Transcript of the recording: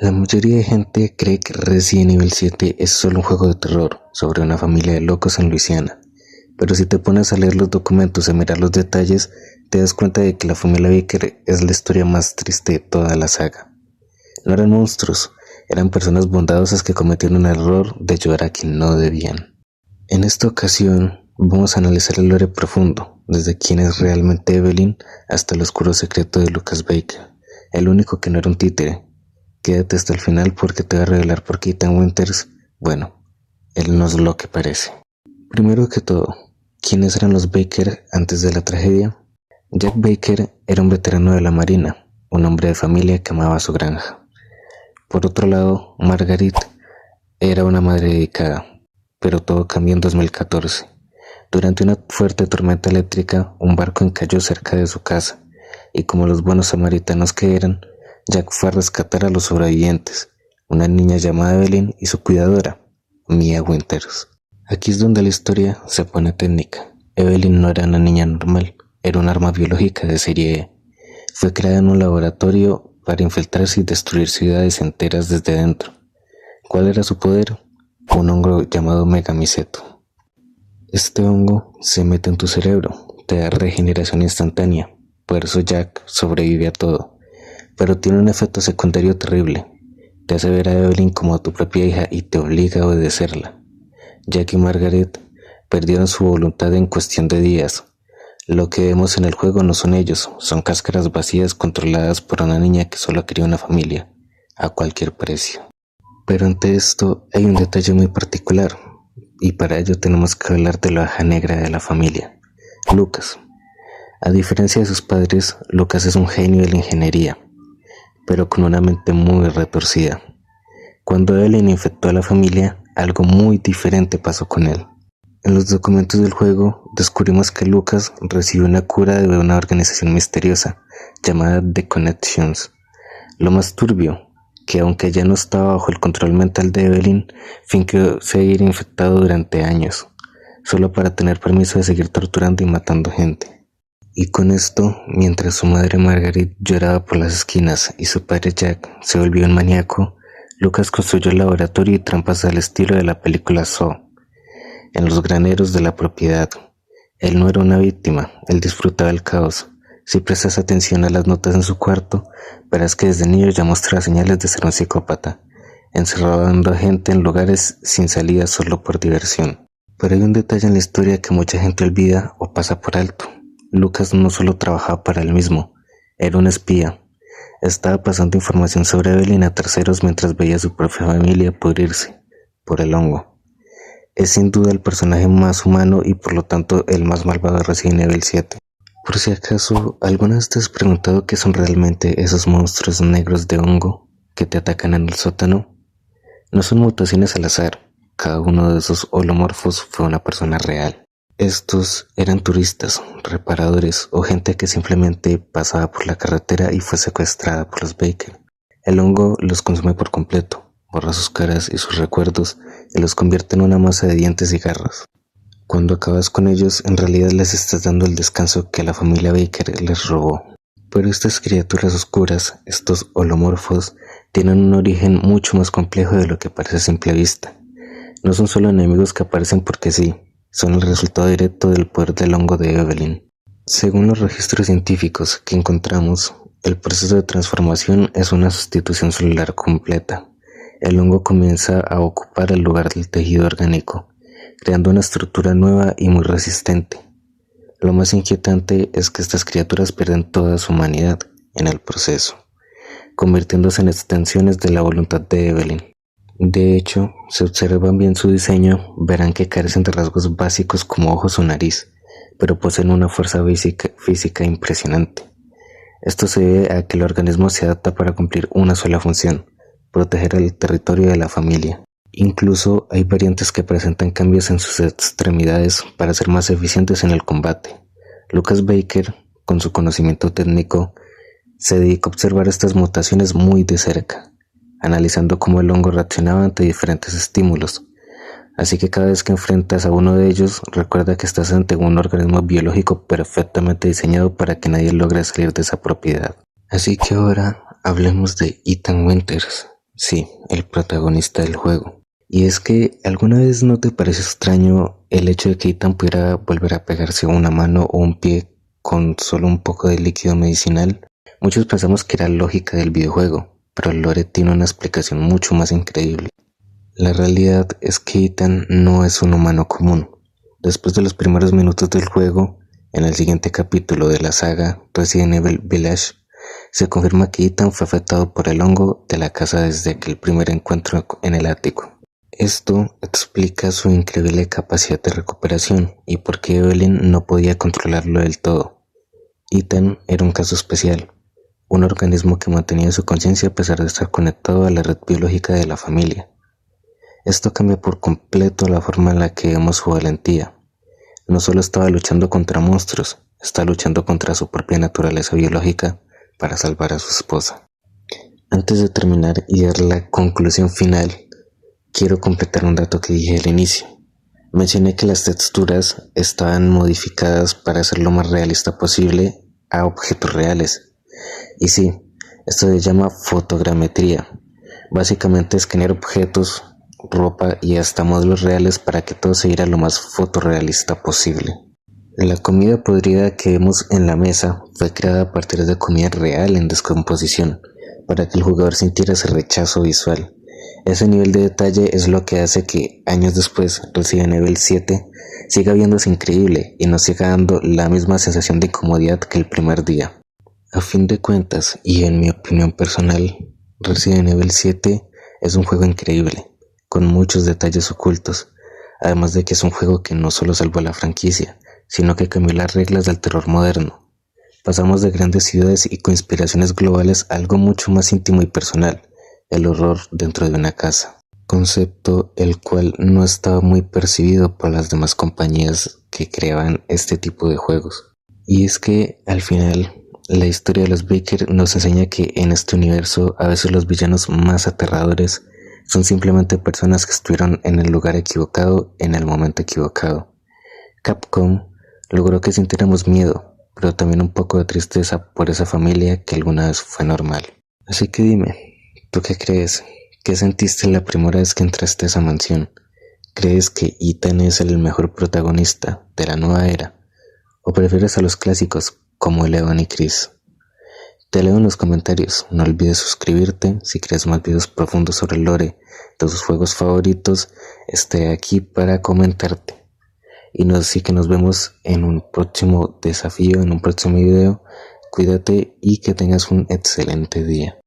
La mayoría de gente cree que Resident Evil 7 es solo un juego de terror sobre una familia de locos en Luisiana, pero si te pones a leer los documentos y a mirar los detalles, te das cuenta de que la familia Baker es la historia más triste de toda la saga. No eran monstruos, eran personas bondadosas que cometieron el error de ayudar a quien no debían. En esta ocasión vamos a analizar el lore profundo, desde quién es realmente Evelyn hasta el oscuro secreto de Lucas Baker, el único que no era un títere. Quédate hasta el final porque te voy a revelar por qué Ethan Winters, bueno, él no es lo que parece. Primero que todo, ¿quiénes eran los Baker antes de la tragedia? Jack Baker era un veterano de la marina, un hombre de familia que amaba su granja. Por otro lado, Margaret era una madre dedicada, pero todo cambió en 2014. Durante una fuerte tormenta eléctrica, un barco encalló cerca de su casa, y como los buenos samaritanos que eran, Jack fue a rescatar a los sobrevivientes, una niña llamada Evelyn y su cuidadora, Mia Winters. Aquí es donde la historia se pone técnica. Evelyn no era una niña normal, era un arma biológica de serie E. Fue creada en un laboratorio para infiltrarse y destruir ciudades enteras desde dentro. ¿Cuál era su poder? Un hongo llamado megamiceto. Este hongo se mete en tu cerebro, te da regeneración instantánea, por eso Jack sobrevive a todo. Pero tiene un efecto secundario terrible. Te hace ver a Evelyn como a tu propia hija y te obliga a obedecerla. Jack y Margaret perdieron su voluntad en cuestión de días. Lo que vemos en el juego no son ellos, son cáscaras vacías controladas por una niña que solo quería una familia, a cualquier precio. Pero ante esto hay un detalle muy particular, y para ello tenemos que hablar de la oveja negra de la familia, Lucas. A diferencia de sus padres, Lucas es un genio de la ingeniería, pero con una mente muy retorcida. Cuando Evelyn infectó a la familia, algo muy diferente pasó con él. En los documentos del juego descubrimos que Lucas recibió una cura de una organización misteriosa llamada The Connections. Lo más turbio, que aunque ya no estaba bajo el control mental de Evelyn, fingió seguir infectado durante años, solo para tener permiso de seguir torturando y matando gente. Y con esto, mientras su madre Margaret lloraba por las esquinas y su padre Jack se volvió un maníaco, Lucas construyó el laboratorio y trampas al estilo de la película Saw, en los graneros de la propiedad. Él no era una víctima, él disfrutaba el caos. Si prestas atención a las notas en su cuarto, verás que desde niño ya mostraba señales de ser un psicópata, encerrando a gente en lugares sin salida solo por diversión. Pero hay un detalle en la historia que mucha gente olvida o pasa por alto. Lucas no solo trabajaba para él mismo, era un espía. Estaba pasando información sobre Evelyn a terceros mientras veía a su propia familia pudrirse por el hongo. Es sin duda el personaje más humano y por lo tanto el más malvado de Resident Evil 7. Por si acaso, ¿alguna vez te has preguntado qué son realmente esos monstruos negros de hongo que te atacan en el sótano? No son mutaciones al azar, cada uno de esos holomorfos fue una persona real. Estos eran turistas, reparadores o gente que simplemente pasaba por la carretera y fue secuestrada por los Baker. El hongo los consume por completo, borra sus caras y sus recuerdos y los convierte en una masa de dientes y garras. Cuando acabas con ellos, en realidad les estás dando el descanso que la familia Baker les robó. Pero estas criaturas oscuras, estos holomorfos, tienen un origen mucho más complejo de lo que parece a simple vista. No son solo enemigos que aparecen porque sí, son el resultado directo del poder del hongo de Evelyn. Según los registros científicos que encontramos, el proceso de transformación es una sustitución celular completa. El hongo comienza a ocupar el lugar del tejido orgánico, creando una estructura nueva y muy resistente. Lo más inquietante es que estas criaturas pierden toda su humanidad en el proceso, convirtiéndose en extensiones de la voluntad de Evelyn. De hecho, si observan bien su diseño, verán que carecen de rasgos básicos como ojos o nariz, pero poseen una fuerza física impresionante. Esto se debe a que el organismo se adapta para cumplir una sola función: proteger el territorio de la familia. Incluso hay variantes que presentan cambios en sus extremidades para ser más eficientes en el combate. Lucas Baker, con su conocimiento técnico, se dedicó a observar estas mutaciones muy de cerca, analizando cómo el hongo reaccionaba ante diferentes estímulos. Así que cada vez que enfrentas a uno de ellos, recuerda que estás ante un organismo biológico perfectamente diseñado para que nadie logre salir de esa propiedad. Así que ahora hablemos de Ethan Winters, Sí, el protagonista del juego. Y es que, ¿alguna vez no te parece extraño el hecho de que Ethan pudiera volver a pegarse una mano o un pie con solo un poco de líquido medicinal? Muchos pensamos que era lógica del videojuego, pero el lore tiene una explicación mucho más increíble. La realidad es que Ethan no es un humano común. Después de los primeros minutos del juego, en el siguiente capítulo de la saga Resident Evil Village, se confirma que Ethan fue afectado por el hongo de la casa desde aquel primer encuentro en el ático. Esto explica su increíble capacidad de recuperación y por qué Evelyn no podía controlarlo del todo. Ethan era un caso especial, un organismo que mantenía su conciencia a pesar de estar conectado a la red biológica de la familia. Esto cambia por completo la forma en la que vemos su valentía. No solo estaba luchando contra monstruos, está luchando contra su propia naturaleza biológica para salvar a su esposa. Antes de terminar y dar la conclusión final, quiero completar un dato que dije al inicio. Mencioné que las texturas estaban modificadas para ser lo más realista posible a objetos reales. Y sí, esto se llama fotogrametría. Básicamente escanear objetos, ropa y hasta modelos reales para que todo se viera lo más fotorrealista posible. La comida podrida que vemos en la mesa fue creada a partir de comida real en descomposición, para que el jugador sintiera ese rechazo visual. Ese nivel de detalle es lo que hace que, años después, Resident Evil 7 siga viéndose increíble y nos siga dando la misma sensación de incomodidad que el primer día. A fin de cuentas, y en mi opinión personal, Resident Evil 7 es un juego increíble, con muchos detalles ocultos, además de que es un juego que no solo salvó la franquicia, sino que cambió las reglas del terror moderno. Pasamos de grandes ciudades y conspiraciones globales a algo mucho más íntimo y personal, el horror dentro de una casa, concepto el cual no estaba muy percibido por las demás compañías que creaban este tipo de juegos. Y es que al final la historia de los Baker nos enseña que en este universo a veces los villanos más aterradores son simplemente personas que estuvieron en el lugar equivocado en el momento equivocado. Capcom logró que sintiéramos miedo, pero también un poco de tristeza por esa familia que alguna vez fue normal. Así que dime, ¿tú qué crees? ¿Qué sentiste la primera vez que entraste a esa mansión? ¿Crees que Ethan es el mejor protagonista de la nueva era? ¿O prefieres a los clásicos como Leon y Chris? Te leo en los comentarios, no olvides suscribirte si quieres más videos profundos sobre el lore de tus juegos favoritos, esté aquí para comentarte. Y así que nos vemos en un próximo desafío, en un próximo video. Cuídate y que tengas un excelente día.